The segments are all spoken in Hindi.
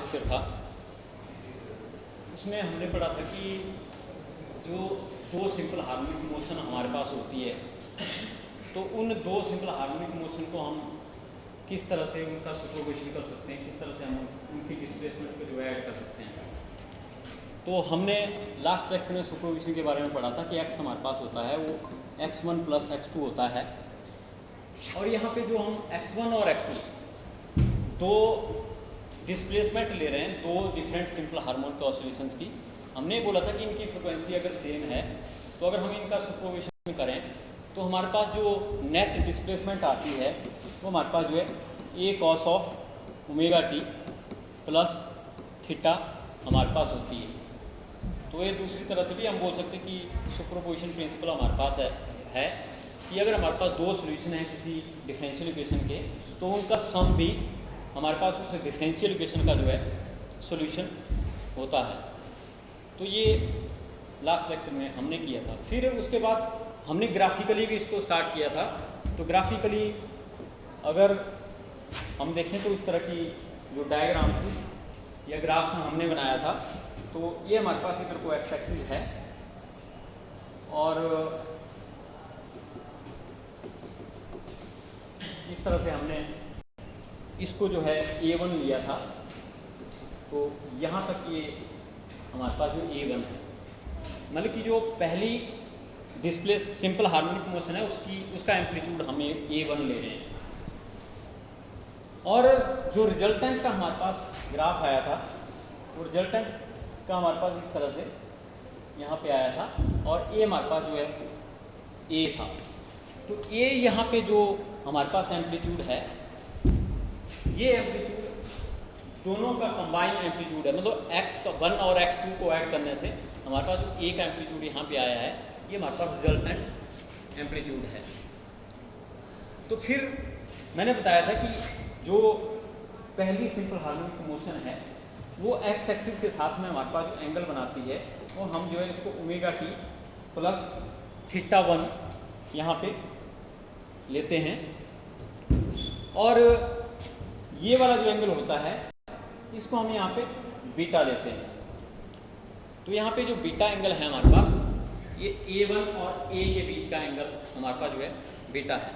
लेक्चर था उसमें हमने पढ़ा था कि जो दो सिंपल हार्मोनिक मोशन हमारे पास होती है तो उन दो सिंपल हार्मोनिक मोशन को हम किस तरह से उनका सुपरपोजिशन कर सकते हैं, किस तरह से हम उनकी डिस्प्लेसमेंट को जो ऐड कर सकते हैं। तो हमने लास्ट लेक्चर में सुपरपोजिशन के बारे में पढ़ा था कि x हमारे पास होता है वो x1 + x2 होता है, और यहाँ पे जो हम x1 और x2 दो डिस्प्लेसमेंट ले रहे हैं, दो डिफरेंट सिंपल हार्मोनिक ऑसिलेशंस की। हमने बोला था कि इनकी फ्रिक्वेंसी अगर सेम है तो अगर हम इनका सुपरपोजिशन करें तो हमारे पास जो नेट डिस्प्लेसमेंट आती है वो हमारे पास जो है a cos of ω_t plus theta हमारे पास होती है। तो ये दूसरी तरह से भी हम बोल सकते हैं कि सुपरपोजिशन प्रिंसिपल हमारे पास है कि अगर हमारे पास दो सॉल्यूशन हैं किसी डिफरेंशियल इक्वेशन के तो उनका सम भी हमारे पास उस डिफरेंशियल इक्वेशन का जो है सॉल्यूशन होता है। तो ये लास्ट लेक्चर में हमने किया था। फिर उसके बाद हमने ग्राफिकली भी इसको स्टार्ट किया था। तो ग्राफिकली अगर हम देखें तो इस तरह की जो डायग्राम थी या ग्राफ था हमने बनाया था, तो ये हमारे पास इधर को एक्स एक्सिस है और इस तरह से हमने इसको जो है A1 लिया था, तो यहाँ तक ये हमारे पास जो A1 है, मतलब कि जो पहली डिस्प्लेस सिंपल हार्मोनिक मोशन है उसका एम्पलीट्यूड हम A1 ले रहे हैं। और जो रिजल्टेंट का हमारे पास ग्राफ आया था वो रिजल्टेंट का हमारे पास इस तरह से यहाँ पे आया था और A हमारे पास जो है A था। तो A यहाँ पे जो हमारे पास एम्पलीट्यूड है, ये एम्पलीट्यूड दोनों का कंबाइन एम्पलीट्यूड है, मतलब x1 और x2 को ऐड करने से हमारे पास जो A का एम्पलीट्यूड यहाँ पे आया है ये हमारे पास रिजल्टेंट एम्पलीट्यूड है। तो फिर मैंने बताया था कि जो पहली सिंपल हार्मोनिक मोशन है वो x एक्सिस के साथ में हमारे पास जो एंगल बनाती है वो हम जो है इसको ω_t प्लस θ1 यहाँ पे लेते हैं, और ये वाला जो एंगल होता है इसको हम यहाँ पे बीटा लेते हैं। तो यहाँ पे जो बीटा एंगल है हमारे पास ये A1 और A के बीच का एंगल हमारे पास जो है बीटा है।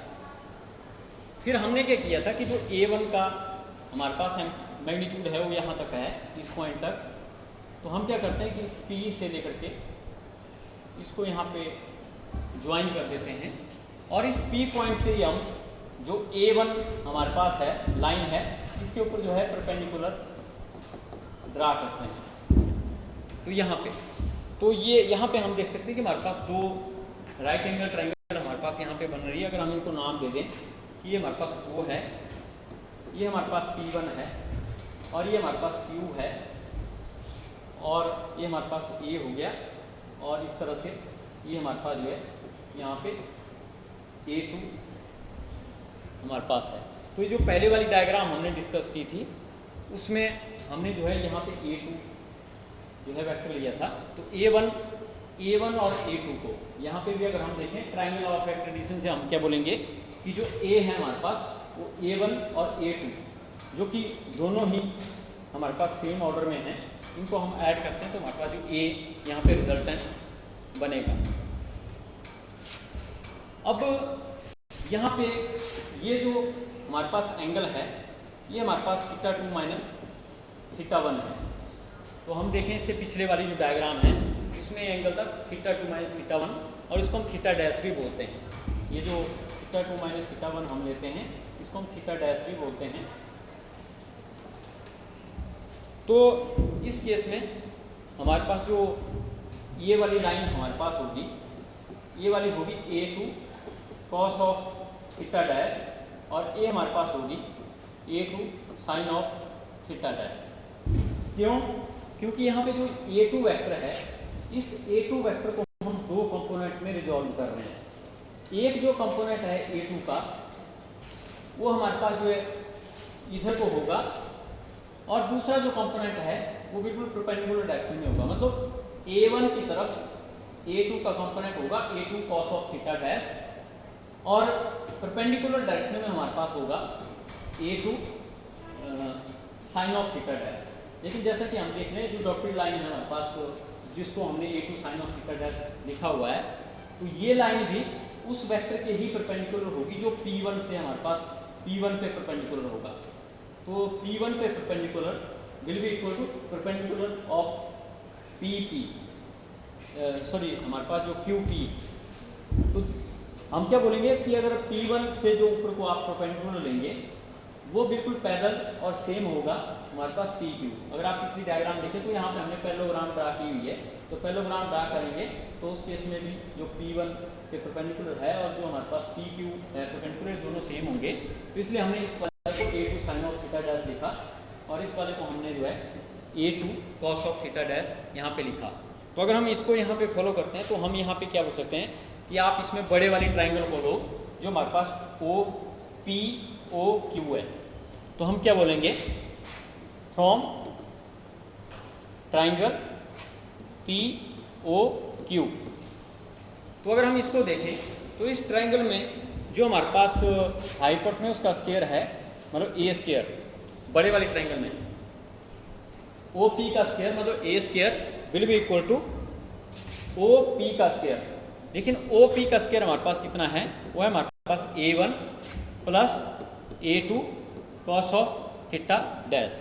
फिर हमने क्या किया था कि जो A1 का हमारे पास मैग्नीट्यूड है वो यहाँ तक है, इस पॉइंट तक, तो हम क्या करते हैं कि इस P से लेकर के इसको यहाँ पे ज्वाइन कर देते हैं और इस P पॉइंट से ही हम जो A1 हमारे पास है लाइन है इसके ऊपर जो है परपेंडिकुलर ड्रा करते हैं। तो यहाँ पे तो ये यहाँ पे हम देख सकते हैं कि हमारे पास दो राइट एंगल ट्रायंगल हमारे पास यहाँ पे बन रही है। अगर हम इनको नाम दे दें कि ये हमारे पास O है, ये हमारे पास P1 है और ये हमारे पास Q है और ये हमारे पास A हो गया, और इस तरह से ये हमारे पास जो है यहाँ पे A2 हमारे पास है। तो ये जो पहले वाली डायग्राम हमने डिस्कस की थी उसमें हमने जो है यहाँ पे A2 जो है वेक्टर लिया था। तो A1 और A2 को यहाँ पे भी अगर हम देखें ट्रायंगल ऑफ वेक्टर एडिशन से हम क्या बोलेंगे कि जो A है हमारे पास वो A1 और A2 जो कि दोनों ही हमारे पास सेम ऑर्डर में हैं, इनको हम ऐड करते हैं तो हमारे पास जो A यहाँ पे रिजल्टेंट बनेगा। अब यहाँ पे ये जो हमारे पास एंगल है ये हमारे पास θ2 - θ1 है। तो हम देखें इससे पिछले वाली जो डायग्राम है उसमें एंगल था θ2 - θ1 और इसको हम थीटा डैश भी बोलते हैं। ये जो θ2 - θ1 हम लेते हैं इसको हम थीटा डैश भी बोलते हैं। तो इस केस में हमारे पास जो ये वाली लाइन हमारे पास होगी ये वाली होगी A2 cos of theta dash और A हमारे पास होगी A2 sine of theta dash. क्यों? क्योंकि यहाँ पे जो A2 वेक्टर है इस A2 वेक्टर को हम दो कंपोनेंट में रिजॉल्व कर रहे हैं। एक जो कंपोनेंट है A2 का वो हमारे पास जो है इधर को होगा और दूसरा जो कंपोनेंट है वो बिल्कुल परपेंडिकुलर डायरेक्शन में होगा, मतलब A1 की तरफ A2 का कंपोनेंट होगा A2 cos of theta dash और परपेंडिकुलर डायरेक्शन में हमारे पास होगा A2 sine of theta dash. लेकिन जैसा कि हम देख रहे हैं जो डॉटेड लाइन है हमारे पास, जिसको हमने a2 sin of theta dash लिखा हुआ है, तो ये लाइन भी उस वेक्टर के ही परपेंडिकुलर होगी जो P1 से हमारे पास P1 पे परपेंडिकुलर होगा। तो P1 पे perpendicular will be equal to perpendicular of PP, sorry हमारे पास जो QP। तो हम क्या बोलेंगे कि अगर P1 से जो ऊपर को आप परपेंडिकुलर लेंगे वो बिल्कुल पैरेलल और सेम होगा हमारे पास PQ। अगर आप पिछली डायग्राम देखें तो यहाँ पे हमने पैरेललोग्राम ड्रा की हुई है, तो पैरेललोग्राम ड्रा करेंगे तो उस केस में भी जो P1 के परपेंडिकुलर है और जो हमारे पास PQ है परपेंडिकुलर, दोनों सेम होंगे। तो इसलिए हमने इस वाले को A2 sin of theta dash लिखा और इस वाले को हमने जो है A2 cos of theta dash यहाँ पे लिखा। तो अगर हम इसको यहाँ पे फॉलो करते हैं तो हम यहाँ पे क्या बोल सकते हैं कि आप इसमें बड़े वाली ट्राइंगल को लो जो हमारे पास OPOQ है, तो हम क्या बोलेंगे, फ्रॉम ट्राइंगल POQ। तो अगर हम इसको देखें तो इस ट्राइंगल में जो हमारे पास हाइपोटेन्यूज का स्क्वायर है, मतलब A स्क्वायर, बड़े वाले ट्राइंगल में OP का स्क्वायर मतलब A square will be equal to OP का स्क्वायर। लेकिन OP का स्क्वायर हमारे पास कितना है, वो है हमारे पास A1 plus A2 cos of theta dash,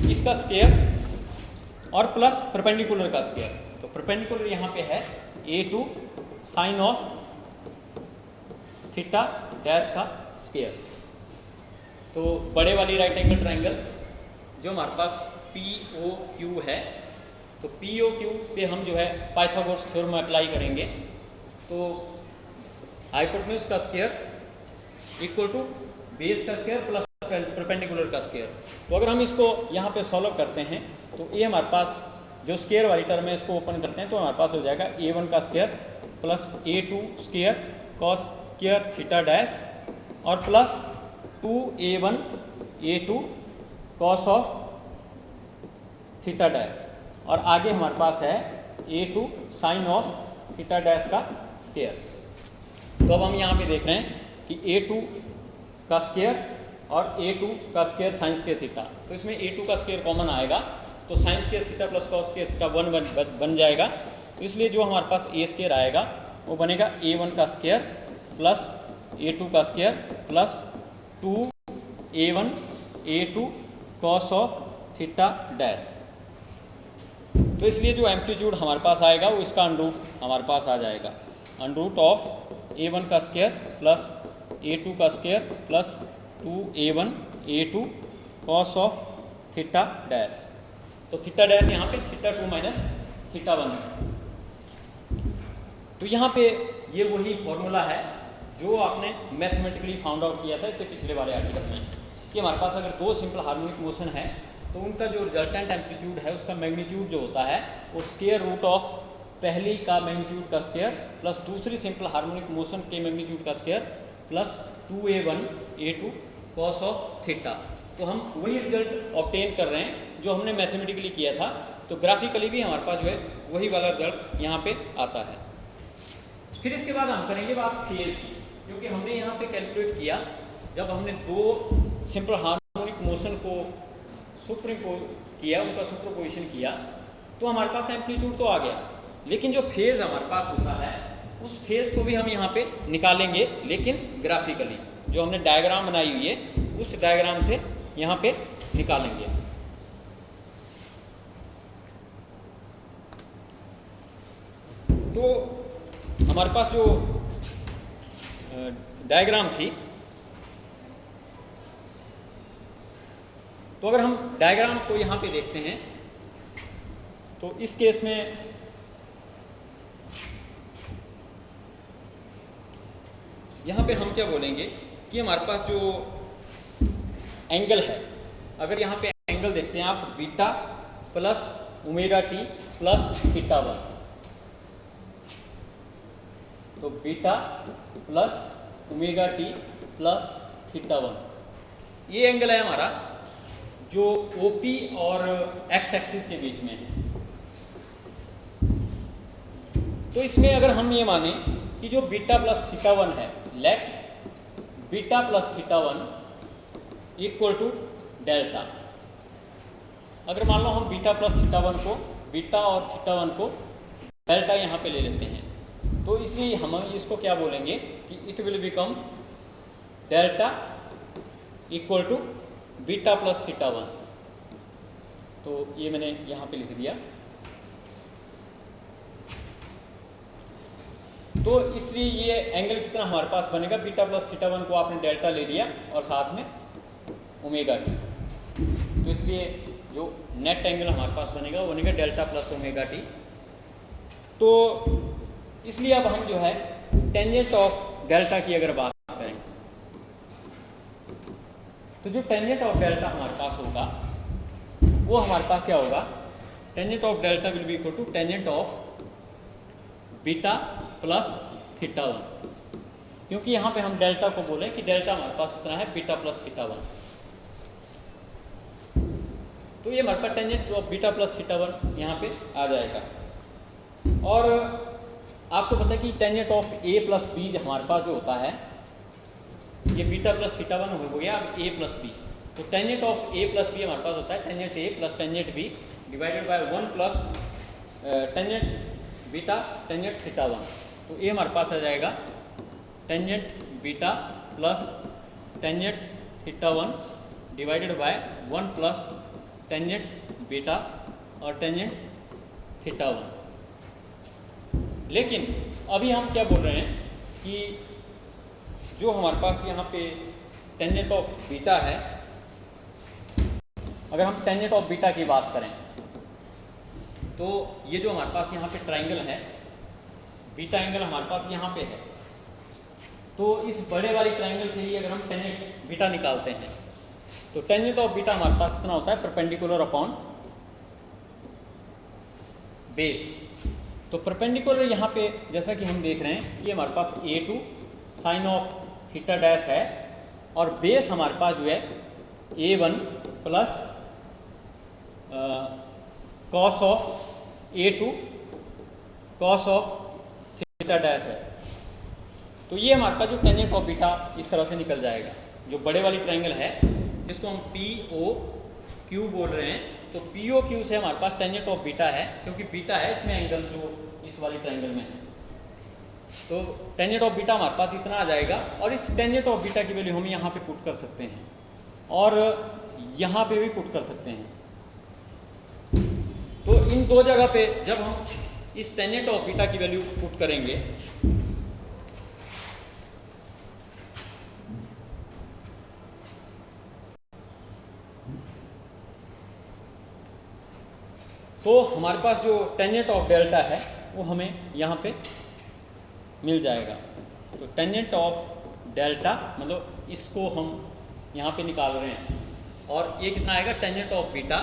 इसका स्क्वायर और प्लस परपेंडिकुलर का स्क्वायर। तो परपेंडिकुलर यहाँ पे है A2 sine of theta dash का स्क्वायर। तो बड़े वाली राइट एंगल ट्राइंगल जो हमारे पास POQ है, तो POQ पे हम जो है पाइथागोरस थ्योरम अप्लाई करेंगे। तो हाइपोटेन्यूज का स्क्वायर इक्वल टू बेस का स्क्वायर प्लस परपेंडिकुलर का स्क्वायर। तो अगर हम इसको यहाँ पे सॉल्व करते हैं तो ये हमारे पास जो स्क्वायर वाली टर्म है इसको ओपन करते हैं तो हमारे पास हो जाएगा A1 का square plus A2 square cos square theta dash और plus 2A1 A2 cos of theta dash, और आगे हमारे पास है A2 sine of theta dash का स्क्वायर। तो अब हम यहाँ पे देख रहे हैं कि A2 का स्क्वायर और A2 का स्क्वायर साइन स्क्वायर थीटा, तो इसमें A2 का स्क्वायर कॉमन आएगा तो sine square theta plus cos square theta 1 बन जाएगा। तो इसलिए जो हमारे पास A स्क्वायर आएगा वो बनेगा A1 का स्क्वायर प्लस A2 का square plus 2A1 A2 cos of theta dash. तो इसलिए जो एम्पलीट्यूड हमारे पास आएगा वो इसका अंडरूट हमारे पास आ जाएगा, अंडरूट ऑफ A1 का स्क्वायर प्लस A2 का square plus 2A1 A2 cos of theta dash. तो थीटा डैश यहाँ पे थीटा 2 माइनस थीटा 1 है। तो यहाँ पे ये वही फॉर्मूला है जो आपने मैथमेटिकली फाउंड आउट किया था इससे पिछले वाले आर्टिकल में, कि हमारे पास अगर दो सिंपल हार्मोनिक मोशन है तो उनका जो रिजल्टेंट एम्पलीट्यूड है उसका मैग्नीट्यूड जो होता है वो स्क्वायर रूट ऑफ पहली का मैग्नीट्यूड का स्क्वायर प्लस दूसरी सिंपल हार्मोनिक मोशन के मैग्नीट्यूड का square plus 2A1 A2 cos of theta. तो हम वही रिजल्ट ऑब्टेन कर रहे हैं जो हमने मैथमेटिकली किया था। तो ग्राफिकली भी हमारे पास जो है वही वाला रिजल्ट यहाँ पे आता है। फिर इसके बाद हम करेंगे बात फेज की, क्योंकि हमने यहाँ पे कैलकुलेट किया जब हमने दो सिंपल हार्मोनिक मोशन को उनका सुपरपोजिशन किया तो हमारे पास एम्पलीट्यूड तो आ गया, लेकिन जो फेज हमारे पास होता है उस फेज को भी हम यहाँ पे निकालेंगे, लेकिन ग्राफिकली जो हमने डायग्राम बनाई हुई है उस डायग्राम से यहाँ पे निकालेंगे। तो हमारे पास जो डायग्राम थी, तो अगर हम डायग्राम को यहाँ पे देखते हैं तो इस केस में यहाँ पे हम क्या बोलेंगे कि हमारे पास जो एंगल है, अगर यहाँ पे एंगल देखते हैं आप beta plus omega T plus theta 1, तो beta plus omega T plus theta 1 ये एंगल है हमारा जो OP और एक्स एक्सिस के बीच में है। तो इसमें अगर हम ये माने कि जो बीटा प्लस थीटा 1 है, let beta plus theta 1 equal to delta, अगर मान लो हम बीटा प्लस थीटा वन को, बीटा और थीटा वन को डेल्टा यहाँ पे ले लेते हैं, तो इसलिए हम इसको क्या बोलेंगे कि it will become delta equal to beta plus theta one. तो ये मैंने यहाँ पे लिख दिया। तो इसलिए ये एंगल कितना हमारे पास बनेगा, बीटा प्लस थीटा वन को आपने डेल्टा ले लिया और साथ में ओमेगा टी, तो इसलिए जो नेट एंगल हमारे पास बनेगा वो बनेगा डेल्टा प्लस ओमेगा टी। तो इसलिए अब हम जो है टेंजेंट ऑफ डेल्टा की अगर बात करें, तो जो टेंजेंट ऑफ डेल्टा हमारे पास होगा वो हमारे पास क्या होगा, tangent of delta will be equal to tangent of beta plus theta one, क्योंकि यहाँ पे हम डेल्टा को बोले कि डेल्टा हमारे पास कितना है, बीटा प्लस थीटा वन। तो ये हमारे पास tangent of beta plus theta one यहाँ पे आ जाएगा। और आपको पता है कि tangent of A plus B हमारे पास जो होता है, ये बीटा प्लस थीटा वन हो गया, अब ए प्लस बी। तो tangent of A plus B हमारे पास होता है tangent A plus tangent B divided by 1 plus tangent beta tangent theta one. तो ये हमारे पास आ जाएगा tangent beta plus tangent theta one divided by 1 plus tangent beta और टेंजेंट थीटा वन। लेकिन अभी हम क्या बोल रहे हैं कि जो हमारे पास यहाँ पे टेंजेंट ऑफ बीटा है, अगर हम टेंजेंट ऑफ बीटा की बात करें तो ये जो हमारे पास यहाँ पे ट्राइंगल है, बीटा एंगल हमारे पास यहाँ पे है, तो इस बड़े वाली ट्राइंगल से ही अगर हम टेंजेंट बीटा निकालते हैं तो टेंजेंट ऑफ बीटा हमारे पास कितना होता है, परपेंडिकुलर अपॉन बेस। तो परपेंडिकुलर यहाँ पे जैसा कि हम देख रहे हैं ये हमारे पास a2 sine of theta dash है, और बेस हमारे पास जो है a1 plus cos of a2 cos of theta dash है। तो ये हमारे पास जो टेंजेंट ऑफ बीटा इस तरह से निकल जाएगा। जो बड़े वाली ट्रायंगल है जिसको हम POQ बोल रहे हैं, तो POQ से हमारे पास टेंजेंट ऑफ बीटा है, क्योंकि बीटा है इसमें एंगल जो इस वाली ट्रायंगल में है। तो टेंजेंट ऑफ बीटा हमारे पास इतना आ जाएगा, और इस टेंजेंट ऑफ बीटा की वैल्यू हम यहाँ पे पुट कर सकते हैं और यहाँ पे भी पुट कर सकते हैं। तो इन दो जगह पे जब हम इस टेंजेंट ऑफ बीटा की वैल्यू पुट करेंगे तो हमारे पास जो टेंजेंट ऑफ डेल्टा है वो हमें यहाँ पे मिल जाएगा। तो टेंजेंट ऑफ डेल्टा मतलब इसको हम यहाँ पे निकाल रहे हैं, और ये कितना आएगा, tangent of beta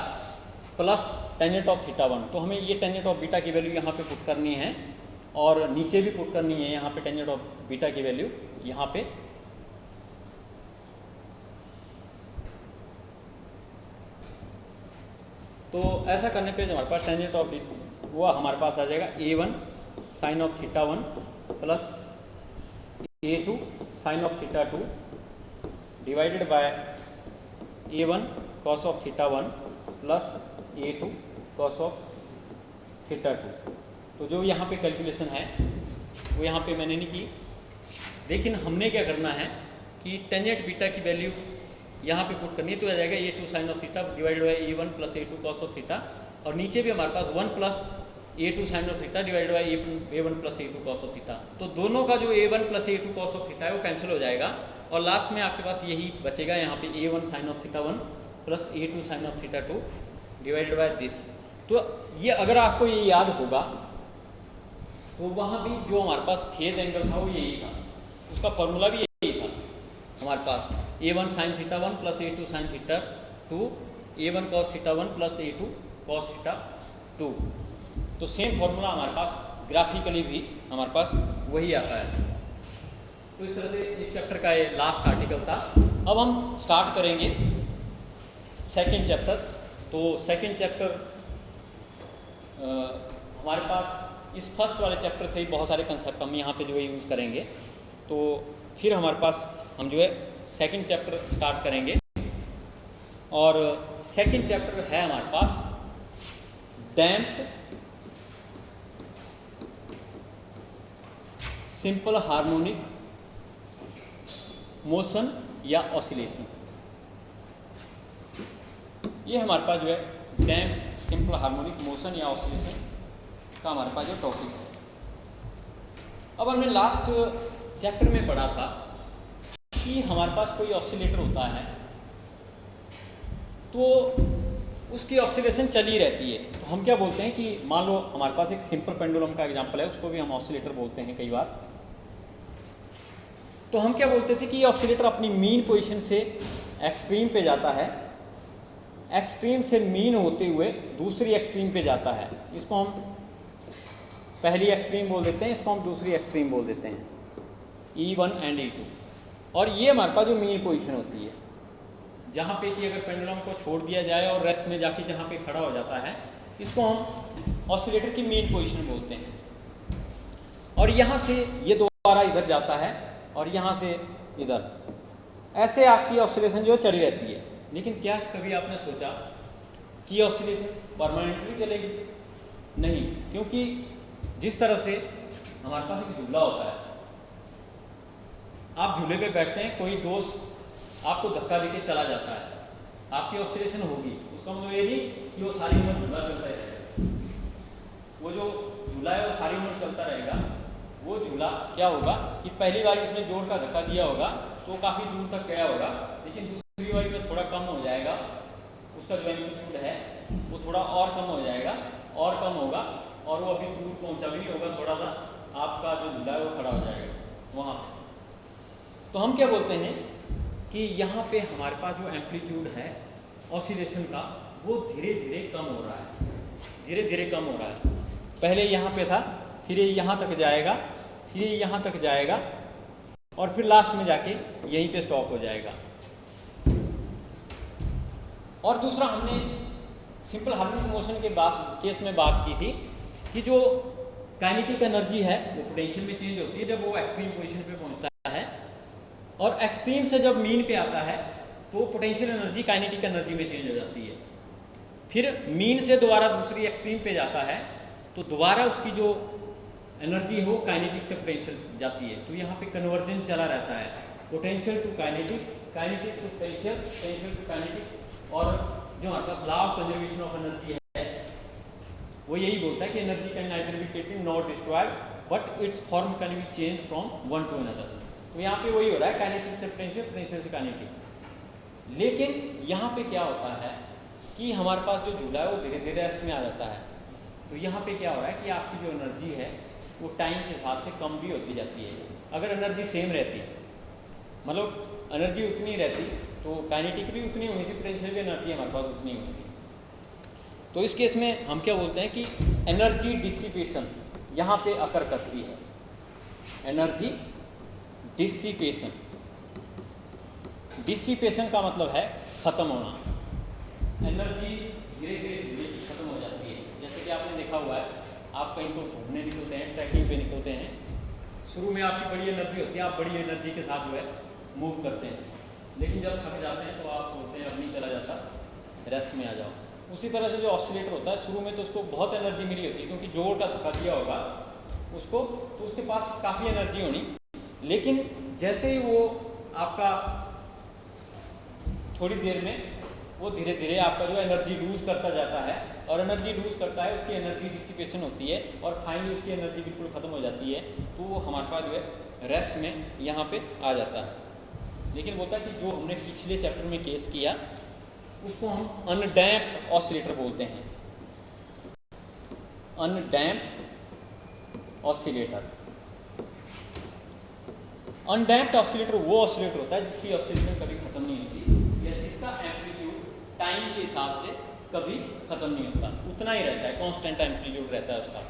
plus tangent of theta one. तो हमें ये टेंजेंट ऑफ बीटा की वैल्यू यहाँ पे पुट करनी है, और नीचे भी पुट करनी है यहाँ पे टेंजेंट ऑफ बीटा की वैल्यू यहाँ पे। तो ऐसा करने पे जो हमारे पास टेंजेंट ऑफ वो हमारे पास आ जाएगा a1 sine of theta one plus a2 sine of theta two divided by a1 cos of theta one plus a2 cos of theta two. तो जो यहाँ पे कैलकुलेशन है वो यहाँ पे मैंने नहीं की, लेकिन हमने क्या करना है कि टेंजेंट बीटा की वैल्यू यहाँ पे पुट करनी है। तो आ जाएगा a2 sine of theta divided by a1 plus a2 cos of theta, और नीचे भी हमारे पास 1 plus a2 sine of theta divided by a1 plus a2 cos of theta. तो दोनों का जो a1 plus a2 cos of theta है वो कैंसिल हो जाएगा, और लास्ट में आपके पास यही बचेगा यहाँ पे a1 sine of theta 1 plus a2 sine of theta 2 divided by this. तो ये अगर आपको ये याद होगा तो वहाँ भी जो हमारे पास फेज एंगल था वो यही था, उसका फॉर्मूला भी यही था हमारे पास a1 sine theta 1 plus a2 sine theta 2 a1 cos theta 1 plus a2 cos theta 2। तो सेम फॉर्मूला हमारे पास ग्राफिकली भी हमारे पास वही आता है। तो इस तरह से इस चैप्टर का ये लास्ट आर्टिकल था। अब हम स्टार्ट करेंगे सेकंड चैप्टर। तो सेकंड चैप्टर हमारे पास इस फर्स्ट वाले चैप्टर से ही बहुत सारे कंसेप्ट हम यहाँ पे जो है यूज़ करेंगे। तो फिर हमारे पास हम जो है सेकंड चैप्टर स्टार्ट करेंगे। और सेकंड चैप्टर है हमारे पास डैम्प्ड सिंपल हार्मोनिक मोशन या ऑसिलेशन। ये हमारे पास जो है डैम्प्ड सिंपल हार्मोनिक मोशन या ऑसिलेशन का हमारे पास जो टॉपिक है। अब हमने लास्ट चैप्टर में पढ़ा था कि हमारे पास कोई ऑसिलेटर होता है तो उसकी ऑसिलेशन चली रहती है। तो हम क्या बोलते हैं कि मान लो हमारे पास एक सिंपल पेंडुलम का एग्जांपल है, उसको भी हम ऑसिलेटर बोलते हैं कई बार। तो हम क्या बोलते थे कि ये ऑसिलेटर अपनी मीन पोजीशन से एक्सट्रीम पे जाता है, एक्सट्रीम से मीन होते हुए दूसरी एक्सट्रीम पे जाता है। इसको हम पहली एक्सट्रीम बोल देते हैं, इसको हम दूसरी एक्सट्रीम बोल देते हैं, E1 एंड E2। और ये हमारे पास जो मीन पोजीशन होती है, जहाँ पे कि अगर पेंडुलम को छोड़ दिया जाए और रेस्ट में जाके जहाँ पे खड़ा हो जाता है, इसको हम ऑसिलेटर की मीन पोजीशन बोलते हैं। और यहाँ से ये दोबारा इधर जाता है और यहाँ से इधर, ऐसे आपकी ऑसिलेशन जो चली रहती है। लेकिन क्या कभी आपने सोचा कि ऑसिलेशन परमानेंटली चलेगी? नहीं, क्योंकि जिस तरह से हमारे पास एक झूला होता है, आप झूले पे बैठते हैं, कोई दोस्त आपको धक्का देके चला जाता है, आपकी ऑसिलेशन होगी। उसका मतलब ये नहीं कि वो सारी उम्र झूला चलता रहेगा, वो जो झूला है वो सारी उम्र चलता रहेगा। वो झूला क्या होगा कि पहली बार उसने जोर का धक्का दिया होगा तो काफ़ी दूर तक गया होगा, लेकिन दूसरी बार में थोड़ा कम हो जाएगा, उसका जो एम्पलीट्यूड है वो थोड़ा और कम हो जाएगा और कम होगा, और वो अभी दूर पहुंचा भी नहीं होगा, थोड़ा सा आपका जो झूला है वो खड़ा हो जाएगा वहाँ पे। तो हम क्या बोलते हैं कि यहाँ पे हमारे पास जो एम्पलीट्यूड है ऑसिलेशन का वो धीरे धीरे कम हो रहा है, धीरे धीरे कम हो रहा है। पहले यहाँ पे था, फिर ये यहाँ तक जाएगा, फिर ये यहाँ तक जाएगा, और फिर लास्ट में जाके यहीं पे स्टॉप हो जाएगा। और दूसरा, हमने सिंपल हार्मोनिक मोशन के केस में बात की थी कि जो काइनेटिक एनर्जी है वो पोटेंशियल में चेंज होती है जब वो एक्सट्रीम पोजीशन पे पहुंचता है, और एक्सट्रीम से जब मीन पे आता है तो पोटेंशियल एनर्जी काइनेटिक एनर्जी में चेंज हो जाती है। फिर मीन से दोबारा दूसरी एक्सट्रीम पे जाता है तो दोबारा उसकी जो एनर्जी है वो काइनेटिक से पोटेंशियल जाती है। तो यहाँ पे कन्वर्जन चला रहता है, potential to kinetic, kinetic to potential, potential to kinetic. और जो हमारे पास law of conservation of energy है वो यही बोलता है कि energy can neither be taken not destroyed but its form can be change from one to another. तो यहाँ पे वही हो रहा है, काइनेटिक से पोटेंशियल, पोटेंशियल से काइनेटिक। लेकिन यहाँ पे क्या होता है कि हमारे पास जो झूला है वो धीरे धीरे रेस्ट में आ जाता है। तो यहाँ पे क्या हो रहा है कि आपकी जो एनर्जी है वो टाइम के हिसाब से कम भी होती जाती है। अगर एनर्जी सेम रहती, मतलब एनर्जी उतनी रहती, तो काइनेटिक भी उतनी होनी थी, पोटेंशियल भी एनर्जी हमारे पास उतनी होनी थी। तो इस केस में हम क्या बोलते हैं कि एनर्जी डिसिपेशन यहाँ पे अकर करती है, एनर्जी डिसिपेशन। डिसिपेशन का मतलब है ख़त्म होना, एनर्जी धीरे धीरे खत्म हो जाती है। जैसे कि आपने देखा हुआ है, आप कहीं को घूमने निकलते हैं, ट्रैकिंग पे निकलते हैं, शुरू में आपकी बड़ी एनर्जी होती है, आप बड़ी एनर्जी के साथ जो है मूव करते हैं, लेकिन जब थक जाते हैं तो आप बोलते हैं अब नहीं चला जाता, रेस्ट में आ जाओ। उसी तरह से जो ऑसिलेटर होता है, शुरू में तो उसको बहुत एनर्जी मिली होती है क्योंकि जोर का धक्का दिया होगा उसको, तो उसके पास काफ़ी एनर्जी होनी। लेकिन जैसे ही वो आपका थोड़ी देर में वो धीरे धीरे आपका जो एनर्जी लूज़ करता जाता है, और एनर्जी लूज़ करता है, उसकी एनर्जी डिसिपेशन होती है, और फाइनली उसकी एनर्जी बिल्कुल ख़त्म हो जाती है, तो वो हमारे पास जो है रेस्ट में यहाँ पे आ जाता है। लेकिन बोलता है कि जो हमने पिछले चैप्टर में केस किया उसको हम अनडैम्प्ड ऑसिलेटर बोलते हैं, अनडैम्प्ड ऑसिलेटर। अनडैम्प्ड ऑसिलेटर वो ऑसिलेटर होता है जिसकी ऑसिलेशन कभी ख़त्म नहीं होती, या जिसका एम्पलीट्यूड टाइम के हिसाब से कभी ख़त्म नहीं होता, उतना ही रहता है, कांस्टेंट एम्पलीट्यूड रहता है उसका।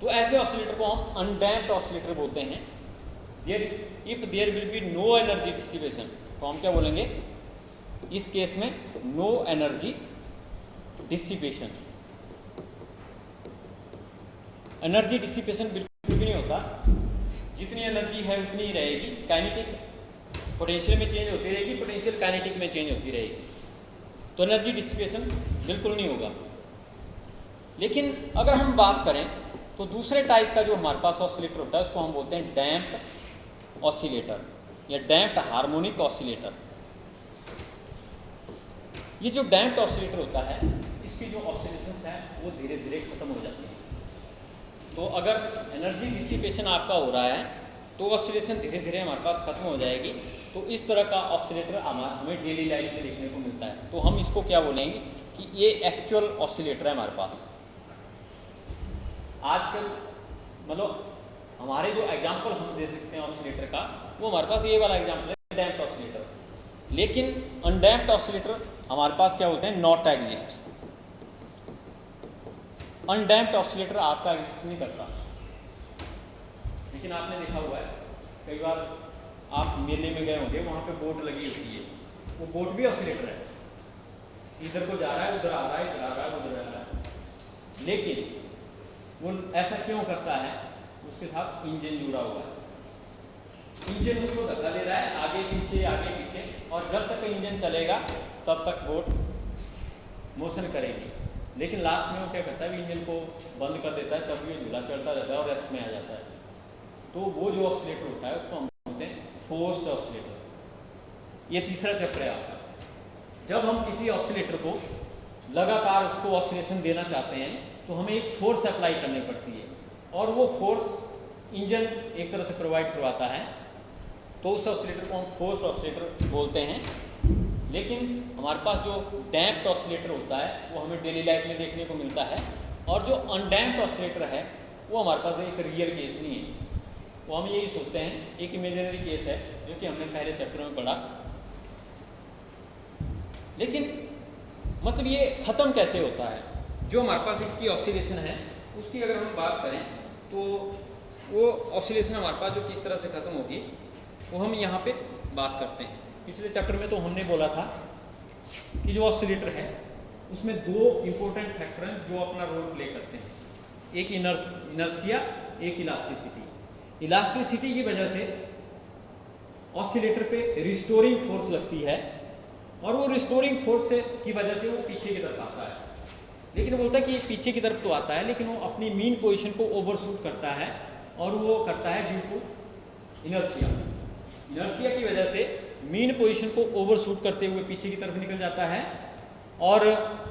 तो ऐसे ऑसिलेटर को हम अनडैम्प्ड ऑसिलेटर बोलते हैं। If there will be no energy dissipation, तो हम क्या बोलेंगे इस केस में, no energy dissipation. Energy dissipation बिल्कुल भी नहीं होता, जितनी एनर्जी है उतनी ही रहेगी, काइनेटिक पोटेंशियल में चेंज होती रहेगी, पोटेंशियल काइनेटिक में चेंज होती रहेगी। तो एनर्जी डिसिपेशन बिल्कुल नहीं होगा। लेकिन अगर हम बात करें तो दूसरे टाइप का जो हमारे पास ऑसिलेटर होता है उसको हम बोलते हैं डैम्प्ड ऑसिलेटर या डैम्प्ड हार्मोनिक ऑसिलेटर। ये जो डैम्प्ड ऑसिलेटर होता है इसकी जो ऑसिलेशंस हैं वो धीरे धीरे खत्म हो जाती हैं। तो अगर एनर्जी डिसिपेशन आपका हो रहा है तो ऑसिलेशन धीरे धीरे हमारे पास खत्म हो जाएगी। तो इस तरह का ऑसिलेटर हमें डेली लाइफ में देखने को मिलता है। तो हम इसको क्या बोलेंगे कि ये एक्चुअल ऑसिलेटर है हमारे पास। आजकल मतलब हमारे जो एग्जाम्पल हम दे सकते हैं ऑसिलेटर का वो हमारे पास ये वाला एग्जाम्पल है डैम्प्ड ऑसिलेटर। लेकिन अनडैम्प्ड ऑसिलेटर हमारे पास क्या होते हैं, नॉट एग्जिस्ट। अनडैम्प्ड ऑसिलेटर आपका एग्जिस्ट नहीं करता। लेकिन आपने देखा हुआ है कई बार आप मेले में गए होंगे, वहाँ पे बोर्ड लगी होती है, वो बोर्ड भी ऑसिलेटर है, इधर को जा रहा है उधर आ रहा है, इधर आ रहा है उधर आ रहा है। लेकिन वो ऐसा क्यों करता है, उसके साथ इंजन जुड़ा हुआ है, इंजन उसको धक्का दे रहा है आगे पीछे, और जब तक इंजन चलेगा तब तक बोट मोशन करेगी। लेकिन लास्ट में वो क्या करता है, इंजन को बंद कर देता है, तब भी झूला चढ़ता रहता है और रेस्ट में आ जाता है। तो वो जो ऑसिलेटर होता है उसको हम बोलते हैं फोर्स्ड ऑसिलेटर। ये तीसरा चक्र है आपका। जब हम किसी ऑसिलेटर को लगातार उसको ऑसिलेशन देना चाहते हैं तो हमें एक फोर्स अप्लाई करनी पड़ती है, और वो फोर्स इंजन एक तरह से प्रोवाइड करवाता है। तो उस ऑसिलेटर को हम फोर्स्ड ऑसिलेटर बोलते हैं। लेकिन हमारे पास जो डैम्प्ड ऑसिलेटर होता है वो हमें डेली लाइफ में देखने को मिलता है, और जो अनडैम्प्ड ऑसिलेटर है वो हमारे पास एक रियल केस नहीं है। वो हम यही सोचते हैं एक इमेजिनरी केस है, जो कि हमने पहले चैप्टर में पढ़ा। लेकिन मतलब ये ख़त्म कैसे होता है, जो हमारे पास इसकी ऑसिलेशन है उसकी अगर हम बात करें तो वो ऑसिलेशन हमारे पास जो किस तरह से ख़त्म होगी वो हम यहाँ पे बात करते हैं। पिछले चैप्टर में तो हमने बोला था कि जो ऑसिलेटर है उसमें दो इम्पोर्टेंट फैक्टर हैं जो अपना रोल प्ले करते हैं, एक इनर्शिया, एक इलास्टिसिटी। इलास्टिसिटी की वजह से ऑसिलेटर पे रिस्टोरिंग फोर्स लगती है, और वो रिस्टोरिंग फोर्स से की वजह से वो पीछे की तरफ आता है। लेकिन बोलता है कि पीछे की तरफ तो आता है, लेकिन वो अपनी मीन पोजीशन को ओवरशूट करता है, और वो करता है ड्यू टू इनर्शिया। इनर्शिया की वजह से मीन पोजीशन को ओवरशूट करते हुए पीछे की तरफ निकल जाता है, और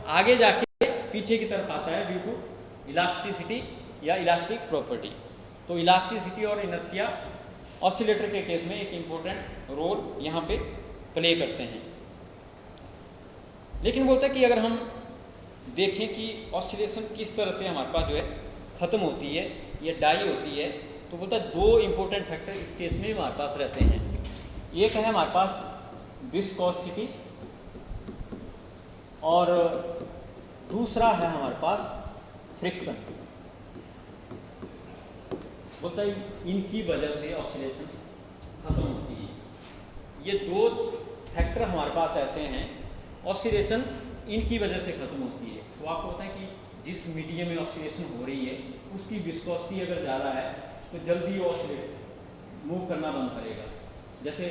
आगे जाके पीछे की तरफ आता है ड्यू टू इलास्टिसिटी या इलास्टिक प्रॉपर्टी। तो इलास्टिसिटी और इनर्शिया ऑसिलेटर के केस में एक इम्पोर्टेंट रोल यहाँ पे प्ले करते हैं। लेकिन बोलता है कि अगर हम देखें कि ऑसिलेशन किस तरह से हमारे पास जो है ख़त्म होती है या डाई होती है, तो बोलता है दो इम्पोर्टेंट फैक्टर इस केस में हमारे पास रहते हैं। एक है हमारे पास विस्कोसिटी, और दूसरा है हमारे पास फ्रिक्शन। बोलता है इनकी वजह से ऑसिलेशन ख़त्म होती है। ये दो फैक्टर हमारे पास ऐसे हैं, ऑसिलेशन इनकी वजह से ख़त्म होती है। तो आपको पता है कि जिस मीडियम में ऑसिलेशन हो रही है उसकी विस्कोसिटी अगर ज़्यादा है तो जल्दी ऑसिलेट मूव करना बंद करेगा। जैसे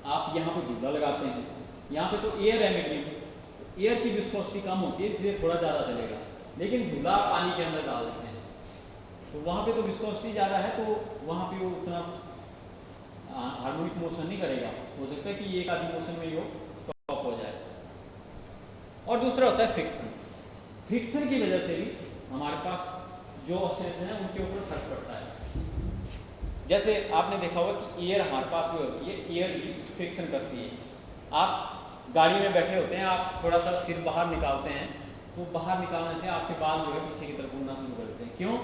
आप यहाँ पे झूला लगाते हैं, यहाँ पे तो एयर है मीडियम, एयर की विस्कोसिटी कम होती है इसलिए थोड़ा ज़्यादा चलेगा। लेकिन झूला पानी के अंदर डाल देते हैं तो वहाँ पे तो विस्कोसिटी ज़्यादा है, तो वहाँ पे वो उतना हार्मोनिक मोशन नहीं करेगा। हो सकता है कि एक आधी मोशन में वो स्टॉप हो जाए। और दूसरा होता है फ्रिक्शन। फ्रिक्शन की वजह से भी हमारे पास जो ऑसिलेशन है उनके ऊपर फर्क पड़ता है। जैसे आपने देखा होगा कि एयर हमारे पास जो होती है, एयर भी फ्रिक्शन करती है। आप गाड़ी में बैठे होते हैं, आप थोड़ा सा सिर बाहर निकालते हैं, तो बाहर निकालने से आपके बाल जो है पीछे की तरफ घूमना शुरू कर देते हैं। क्यों?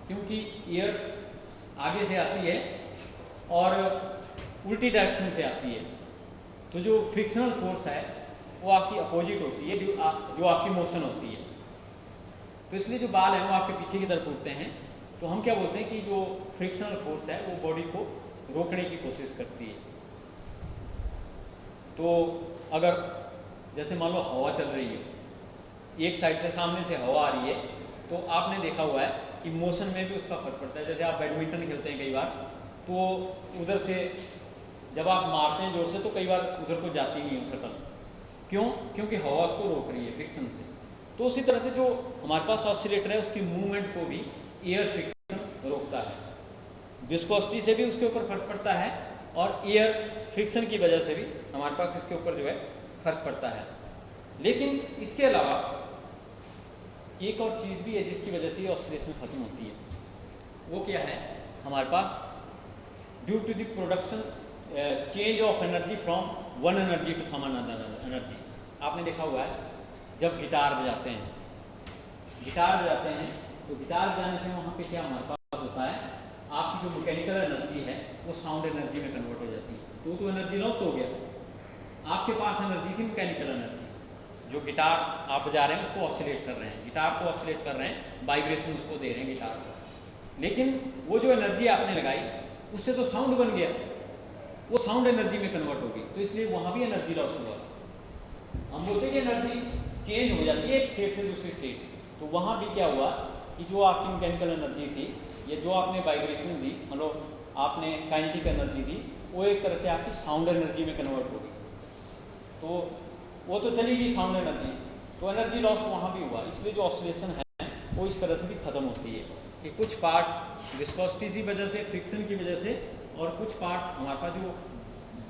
क्योंकि एयर आगे से आती है और उल्टी डायरेक्शन से आती है। तो जो फ्रिक्शनल फोर्स है वो आपकी अपोजिट होती है, जो आपकी मोशन होती है। तो इसलिए जो बाल हैं वो आपके पीछे की तरफ उठते हैं। तो हम क्या बोलते हैं कि जो फ्रिक्शनल फोर्स है वो बॉडी को रोकने की कोशिश करती है। तो अगर जैसे मान लो हवा चल रही है, एक साइड से सामने से हवा आ रही है, तो आपने देखा हुआ है कि मोशन में भी उसका फर्क पड़ता है। जैसे आप बैडमिंटन खेलते हैं कई बार, तो उधर से जब आप मारते हैं जोर से तो कई बार उधर को जाती नहीं हो शटल, क्यों? क्योंकि हवा उसको रोक रही है फ्रिक्शन से। तो उसी तरह से जो हमारे पास ऑसिलेटर है उसकी मूवमेंट को भी एयर फ्रिक्शन रोकता है। विस्कोसिटी से भी उसके ऊपर फर्क पड़ता है और एयर फ्रिक्शन की वजह से भी हमारे पास इसके ऊपर जो है फर्क पड़ता है। लेकिन इसके अलावा एक और चीज़ भी है जिसकी वजह से ये ऑसिलेशन खत्म होती है। वो क्या है? हमारे पास due to the production change of energy from one energy to some another energy. आपने देखा हुआ है जब गिटार बजाते हैं तो गिटार बजाने से वहाँ पे क्या हमारे पास होता है, आपकी जो मैकेनिकल एनर्जी है वो साउंड एनर्जी में कन्वर्ट हो जाती है। तो एनर्जी लॉस हो गया। आपके पास एनर्जी थी मैकेनिकल एनर्जी, जो गिटार आप बजा रहे हैं उसको ऑसिलेट कर रहे हैं, गिटार को ऑसिलेट कर रहे हैं, वाइब्रेशन उसको दे रहे हैं गिटार को। लेकिन वो जो एनर्जी आपने लगाई उससे तो साउंड बन गया, वो साउंड एनर्जी में कन्वर्ट होगी, तो इसलिए वहाँ भी एनर्जी लॉस हुआ। हम बोलते हैं कि एनर्जी चेंज हो जाती है एक स्टेट से दूसरी स्टेट। तो वहाँ भी क्या हुआ कि जो आपकी मैकेनिकल एनर्जी थी या जो आपने वाइब्रेशन दी, मतलब आपने काइनेटिक एनर्जी दी, वो एक तरह से आपकी साउंड एनर्जी में कन्वर्ट हो गई। तो वो तो चली गई साउंड एनर्जी, तो एनर्जी लॉस वहाँ भी हुआ। इसलिए जो ऑसिलेशन है वो इस तरह से भी ख़त्म होती है कि कुछ पार्ट विस्कोसिटी की वजह से, फ्रिक्शन की वजह से, और कुछ पार्ट हमारे पास जो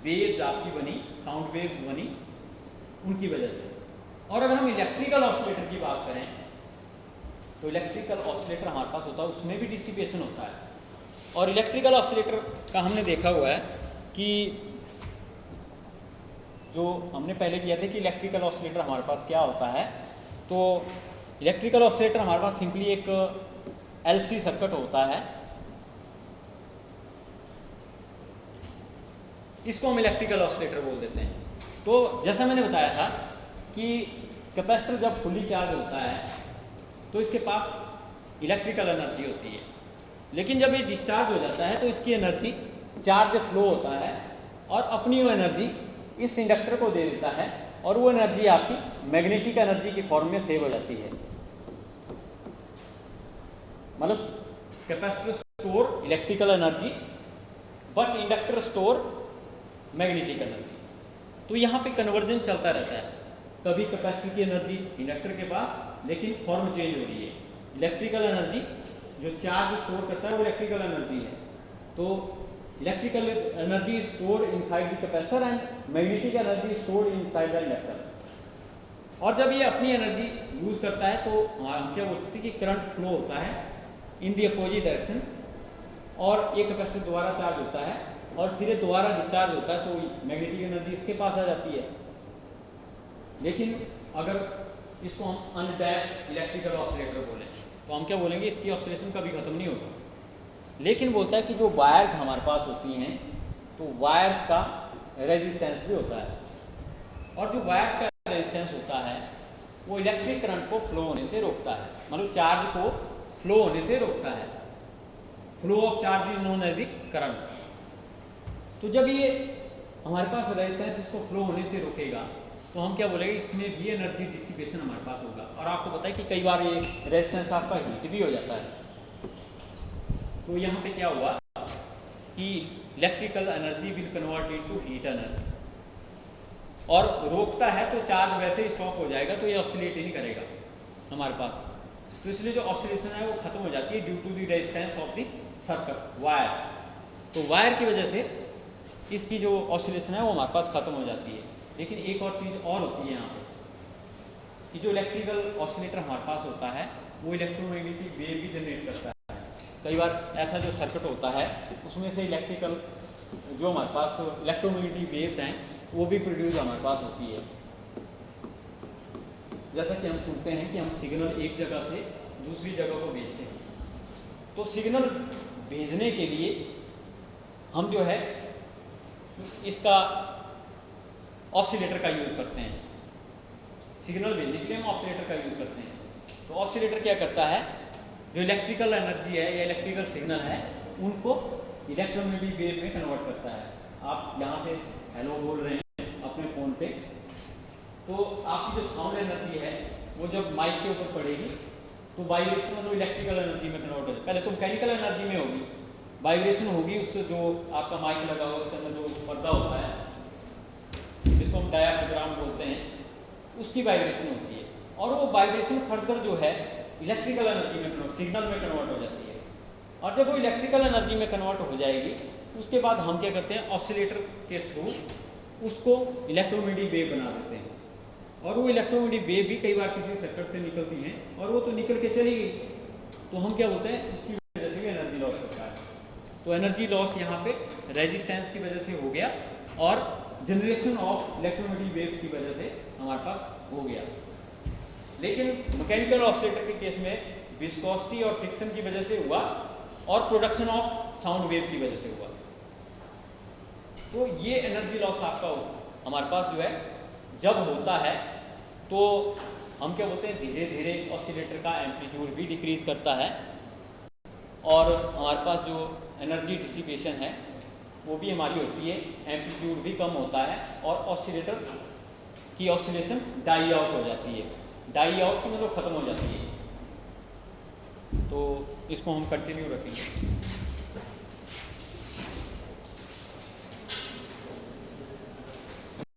वेव्स आपकी बनी, साउंड वेव्स बनी, उनकी वजह से। और अगर हम इलेक्ट्रिकल ऑसिलेटर की बात करें तो इलेक्ट्रिकल ऑसिलेटर हमारे पास होता है, उसमें भी डिसिपेशन होता है। और इलेक्ट्रिकल ऑसिलेटर का हमने देखा हुआ है कि जो हमने पहले किया था कि इलेक्ट्रिकल ऑसिलेटर हमारे पास क्या होता है, तो इलेक्ट्रिकल ऑसिलेटर हमारे पास सिंपली एक एलसी सर्किट होता है, इसको हम इलेक्ट्रिकल ऑसिलेटर बोल देते हैं। तो जैसा मैंने बताया था कि कैपेसिटर जब फुली चार्ज होता है तो इसके पास इलेक्ट्रिकल एनर्जी होती है, लेकिन जब ये डिस्चार्ज हो जाता है तो इसकी एनर्जी चार्ज फ्लो होता है और अपनी वो एनर्जी इस इंडक्टर को दे देता है, और वो एनर्जी आपकी मैग्नेटिक एनर्जी की फॉर्म में सेव हो जाती है। मतलब capacitor store electrical energy but inductor store magnetic energy. तो यहाँ पे कन्वर्जन चलता रहता है, कभी कैपेसिटर की एनर्जी इंडक्टर के पास, लेकिन फॉर्म चेंज हो रही है। इलेक्ट्रिकल एनर्जी जो चार्ज स्टोर करता है वो इलेक्ट्रिकल एनर्जी है, तो electrical energy stored inside the capacitor and magnetic energy stored inside the inductor. और जब ये अपनी एनर्जी यूज करता है तो हम क्या बोलते थे कि करंट फ्लो होता है इन दी अपोजिट डायरेक्शन, और ये कैपेसिटर दोबारा चार्ज होता है और फिर दोबारा डिस्चार्ज होता है, तो मैग्नेटिक एनर्जी इसके पास आ जाती है। लेकिन अगर इसको हम अनटैप्ड इलेक्ट्रिकल ऑसिलेटर बोलें तो हम क्या बोलेंगे, इसकी ऑसिलेशन कभी खत्म नहीं होगा। लेकिन बोलता है कि जो वायर्स हमारे पास होती हैं तो वायर्स का रेजिस्टेंस भी होता है, और जो वायर्स का रेजिस्टेंस होता है वो इलेक्ट्रिक करंट को फ्लो होने से रोकता है, मतलब चार्ज को फ्लो होने से रोकता है। Flow of charge is known as the current. तो जब ये हमारे पास रेजिस्टेंस इसको फ्लो होने से रोकेगा तो हम क्या बोलेंगे, इसमें भी एनर्जी डिसिपेशन हमारे पास होगा। और आपको पता है कि कई बार ये रेजिस्टेंस आपका हीट भी हो जाता है। तो यहाँ पे क्या हुआ कि electrical energy will convert into heat energy, और रोकता है तो चार्ज वैसे ही स्टॉप हो जाएगा, तो ये ऑसिलेट ही नहीं करेगा हमारे पास। तो इसलिए जो ऑसिलेशन है वो खत्म हो जाती है due to the resistance of the circuit wires. तो वायर की वजह से इसकी जो ऑसिलेशन है वो हमारे पास खत्म हो जाती है। लेकिन एक और चीज़ और होती है यहाँ पे कि जो इलेक्ट्रिकल ऑसिलेटर हमारे पास होता है वो इलेक्ट्रोमैग्नेटिक वेव भी जनरेट करता है। कई बार ऐसा जो सर्किट होता है उसमें से इलेक्ट्रिकल जो हमारे पास इलेक्ट्रोमैग्नेटिक वेव्स हैं वो भी प्रोड्यूस हमारे पास होती है। जैसा कि हम सुनते हैं कि हम सिग्नल एक जगह से दूसरी जगह को भेजते हैं, तो सिग्नल भेजने के लिए हम जो है इसका ऑसिलेटर का यूज़ करते हैं। सिग्नल भेजने के लिए हम ऑसिलेटर का यूज़ करते हैं। तो ऑसिलेटर क्या करता है, जो इलेक्ट्रिकल एनर्जी है या इलेक्ट्रिकल सिग्नल है उनको इलेक्ट्रोमैग्नेटिक वेव में कन्वर्ट करता है। आप यहाँ से हेलो बोल रहे हैं अपने फ़ोन पे, तो आपकी जो साउंड एनर्जी है वो जब माइक के ऊपर पड़ेगी तो वाइब्रेशन मतलब इलेक्ट्रिकल एनर्जी में कन्वर्ट हो जाए। पहले तो मैकेनिकल एनर्जी में होगी, वाइब्रेशन होगी, उससे जो आपका माइक लगा हुआ उसके अंदर जो पर्दा होता है जिसको हम डायाफ्राम बोलते हैं, उसकी वाइब्रेशन होती है, और वो वाइब्रेशन फर्दर जो है इलेक्ट्रिकल एनर्जी में कन्वर्ट, सिग्नल में कन्वर्ट हो जाती है। और जब वो इलेक्ट्रिकल एनर्जी में कन्वर्ट हो जाएगी उसके बाद हम क्या करते हैं, ऑसिलेटर के थ्रू उसको इलेक्ट्रोमैग्नेटिक वेव बना देते हैं। और वो इलेक्ट्रोमैग्नेटिक वेव भी कई बार किसी सर्किट से निकलती हैं और वो तो निकल के चली गई, तो हम क्या बोलते हैं, उसकी वजह से भी एनर्जी लॉस होता है। तो एनर्जी लॉस यहाँ पे रेजिस्टेंस की वजह से हो गया और जनरेशन ऑफ इलेक्ट्रोमैग्नेटिक वेव की वजह से हमारे पास हो गया। लेकिन मैकेनिकल ऑसिलेटर के केस में विस्कोसिटी और फ्रिक्शन की वजह से हुआ और प्रोडक्शन ऑफ साउंड वेव की वजह से हुआ। तो ये एनर्जी लॉस आपका हमारे पास जो है जब होता है तो हम क्या बोलते हैं, धीरे धीरे ऑसिलेटर का एम्पलीट्यूड भी डिक्रीज करता है और हमारे पास जो एनर्जी डिसिपेशन है वो भी हमारी होती है, एम्पलीट्यूड भी कम होता है और ऑसिलेटर की ऑसिलेशन डाई आउट हो जाती है। डाई आउट की मतलब ख़त्म हो जाती है। तो इसको हम कंटिन्यू रखेंगे।